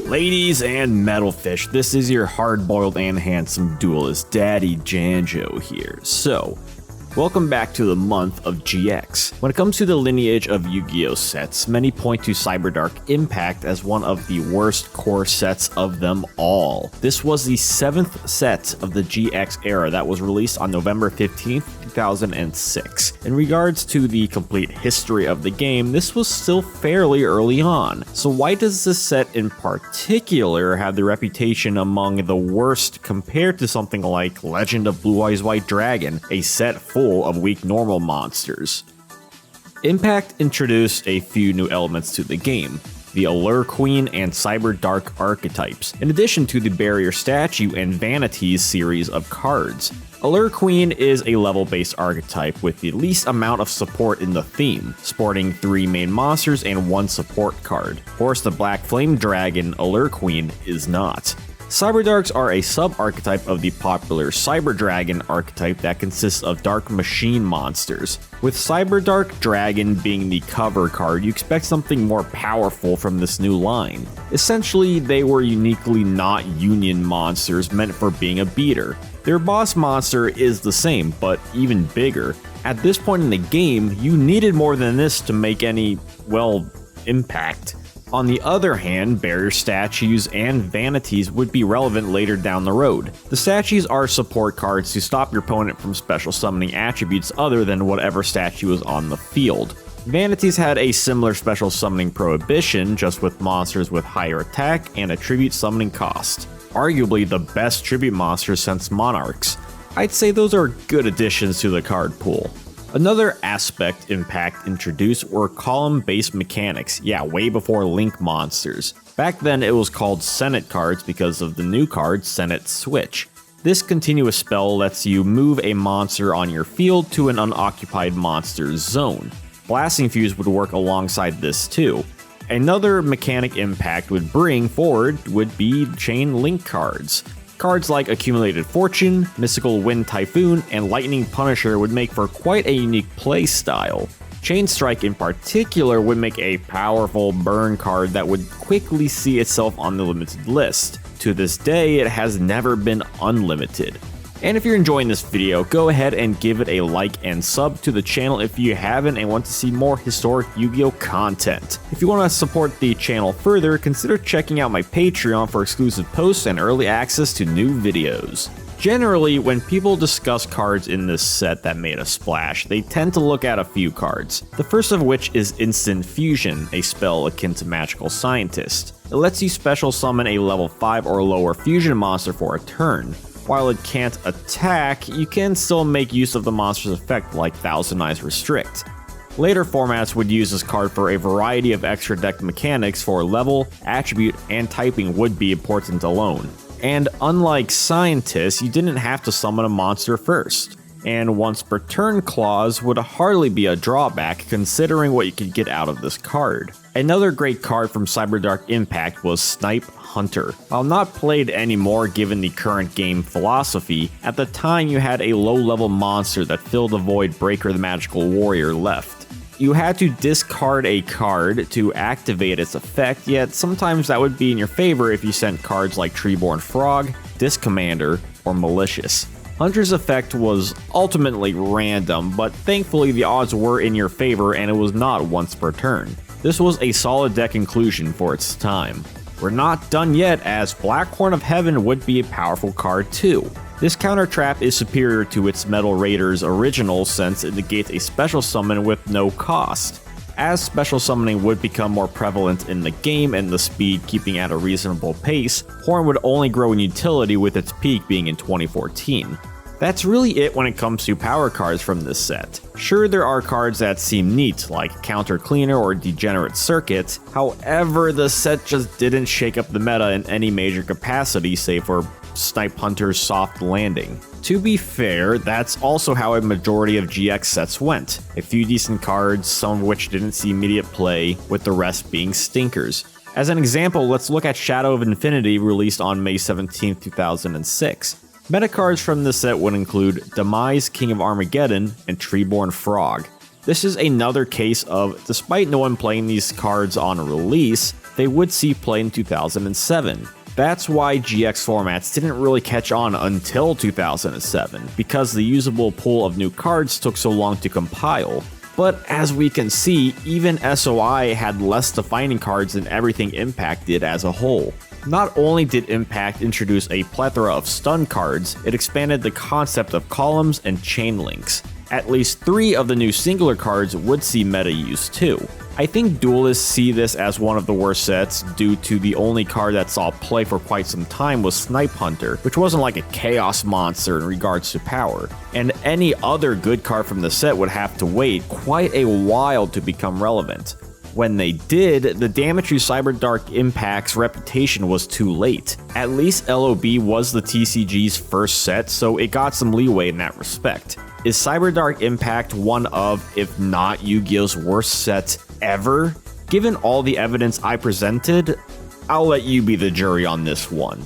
Ladies and metalfish, this is your hard-boiled and handsome duelist, Daddy Janjo here. So, welcome back to the month of GX. When it comes to the lineage of Yu-Gi-Oh sets, many point to Cyberdark Impact as one of the worst core sets of them all. This was the 7th set of the GX era that was released on November 15th, 2006. In regards to the complete history of the game, this was still fairly early on. So why does this set in particular have the reputation among the worst compared to something like Legend of Blue Eyes White Dragon, a set full of weak normal monsters? Impact introduced a few new elements to the game, the Allure Queen and Cyberdark archetypes, in addition to the Barrier Statue and Vanities series of cards. Allure Queen is a level-based archetype with the least amount of support in the theme, sporting 3 main monsters and 1 support card. Of course, the Black Flame Dragon Allure Queen is not. Cyberdarks are a sub-archetype of the popular Cyber Dragon archetype that consists of dark machine monsters. With Cyberdark Dragon being the cover card, you expect something more powerful from this new line. Essentially, they were uniquely not union monsters meant for being a beater. Their boss monster is the same, but even bigger. At this point in the game, you needed more than this to make any, well, impact. On the other hand, Barrier Statues and Vanities would be relevant later down the road. The statues are support cards to stop your opponent from special summoning attributes other than whatever statue is on the field. Vanities had a similar special summoning prohibition, just with monsters with higher attack and a tribute summoning cost. Arguably the best tribute monsters since Monarchs. I'd say those are good additions to the card pool. Another aspect Impact introduced were column-based mechanics, way before Link monsters. Back then it was called Senate cards because of the new card, Senate Switch. This continuous spell lets you move a monster on your field to an unoccupied monster's zone. Blasting Fuse would work alongside this too. Another mechanic Impact would bring forward would be Chainlink cards. Cards like Accumulated Fortune, Mystical Wind Typhoon, and Lightning Punisher would make for quite a unique playstyle. Chain Strike in particular would make a powerful burn card that would quickly see itself on the limited list. To this day, it has never been unlimited. And if you're enjoying this video, go ahead and give it a like and sub to the channel if you haven't and want to see more historic Yu-Gi-Oh content. If you want to support the channel further, consider checking out my Patreon for exclusive posts and early access to new videos. Generally, when people discuss cards in this set that made a splash, they tend to look at a few cards. The first of which is Instant Fusion, a spell akin to Magical Scientist. It lets you special summon a level 5 or lower fusion monster for a turn. While it can't attack, you can still make use of the monster's effect like Thousand Eyes Restrict. Later formats would use this card for a variety of extra deck mechanics for level, attribute, and typing would be important alone. And unlike Scientists, you didn't have to summon a monster first. And once per turn clause would hardly be a drawback considering what you could get out of this card. Another great card from Cyberdark Impact was Snip Hunter. While not played anymore given the current game philosophy, at the time you had a low-level monster that filled a void Breaker the Magical Warrior left. You had to discard a card to activate its effect, yet sometimes that would be in your favor if you sent cards like Treeborn Frog, Disc Commander, or Malicious. Hunter's effect was ultimately random, but thankfully the odds were in your favor and it was not once per turn. This was a solid deck inclusion for its time. We're not done yet, as Black Horn of Heaven would be a powerful card too. This counter trap is superior to its Metal Raider's original since it negates a special summon with no cost. As special summoning would become more prevalent in the game and the speed keeping at a reasonable pace, Horn would only grow in utility with its peak being in 2014. That's really it when it comes to power cards from this set. Sure, there are cards that seem neat, like Counter Cleaner or Degenerate Circuit, however the set just didn't shake up the meta in any major capacity save for Snip Hunter's soft landing. To be fair, that's also how a majority of GX sets went. A few decent cards, some of which didn't see immediate play, with the rest being stinkers. As an example, let's look at Shadow of Infinity, released on May 17, 2006. Metacars from this set would include Demise, King of Armageddon, and Treeborn Frog. This is another case of, despite no one playing these cards on release, they would see play in 2007. That's why GX formats didn't really catch on until 2007, because the usable pool of new cards took so long to compile. But as we can see, even SOI had less defining cards than everything Impact did as a whole. Not only did Impact introduce a plethora of stun cards, it expanded the concept of columns and chain links. At least 3 of the new singular cards would see meta use too. I think duelists see this as one of the worst sets due to the only card that saw play for quite some time was Snip Hunter, which wasn't like a chaos monster in regards to power, and any other good card from the set would have to wait quite a while to become relevant. When they did, the damage to Cyberdark Impact's reputation was too late. At least LOB was the TCG's first set, so it got some leeway in that respect. Is Cyberdark Impact one of, if not Yu-Gi-Oh's worst sets ever? Given all the evidence I presented, I'll let you be the jury on this one.